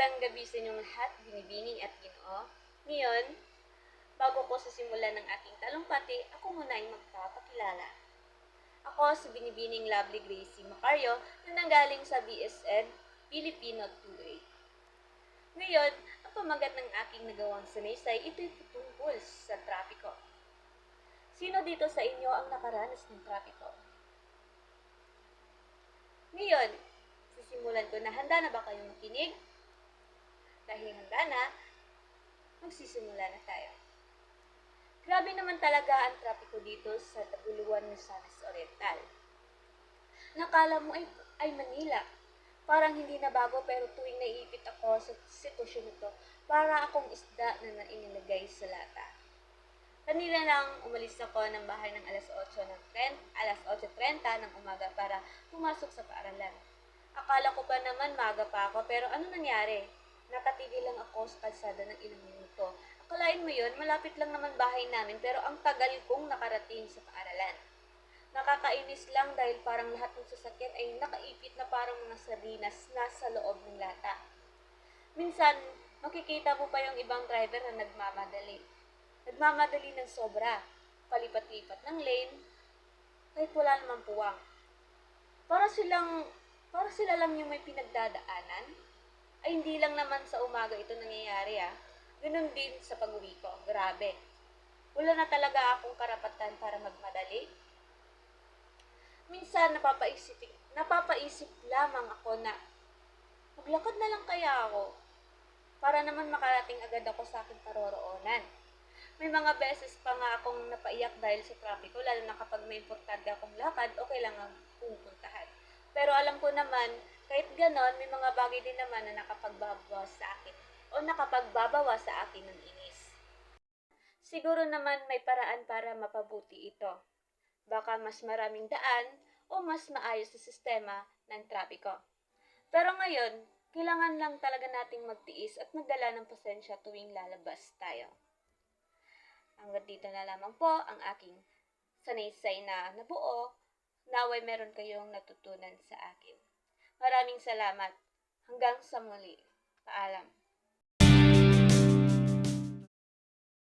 Magandang gabi sa inyong lahat, binibining at Ginoo. Ngayon, bago ko sa simulan ng aking talumpati, ako muna ay magpapakilala. Ako si Binibining Lovely Gracie Macario na nanggaling sa BSN Filipino 2A. Ngayon, ang pamagat ng aking nagawang sanaysay, ito'y patungkol sa trapiko. Sino dito sa inyo ang nakaranas ng trapiko? Ngayon, sisimulan ko na. Handa na ba kayong makinig? Dahil handa na, magsisimula na tayo. Grabe naman talaga ang trapiko dito sa Taguluan, Misamis Oriental. Nakala mo ay Manila. Parang hindi na bago pero tuwing naiipit ako sa sitwasyon ito, para akong isda na inilagay sa lata. Kanina lang umalis ako ng bahay ng alas 8:30 ng umaga para pumasok sa paaralan. Akala ko pa naman maaga pa ako pero ano nangyari? Nakatigil lang ako sa kalsada ng ilang minuto. Akalain mo yun, malapit lang naman bahay namin pero ang tagal kong nakarating sa paaralan. Nakakainis lang dahil parang lahat ng sasakyan ay nakaipit na parang mga sardinas nasa loob ng lata. Minsan, makikita mo pa yung ibang driver na nagmamadali. Nagmamadali ng sobra, palipat-lipat ng lane, kahit wala namang puwang. Para sila lang yung may pinagdadaanan. Ay hindi lang naman sa umaga ito nangyayari Ganun din sa pag-uwi ko. Grabe. Wala na talaga akong karapatan para magmadali. Minsan napapaisip lamang ako na maglakad na lang kaya ako para naman makarating agad ako sa aking paroroonan. May mga beses pa nga akong napaiyak dahil sa trapiko, lalo na kapag may importante akong lakad o kailangan pupuntahan. Pero alam ko naman, kahit ganon, may mga bagay din naman na nakapagbabawa sa akin ng inis. Siguro naman may paraan para mapabuti ito. Baka mas maraming daan o mas maayos sa sistema ng trapiko. Pero ngayon, kailangan lang talaga nating magtiis at magdala ng pasensya tuwing lalabas tayo. Hanggang dito na lamang po ang aking sanaysay na nabuo. Naway meron kayong natutunan sa akin. Maraming salamat. Hanggang sa muli. Paalam.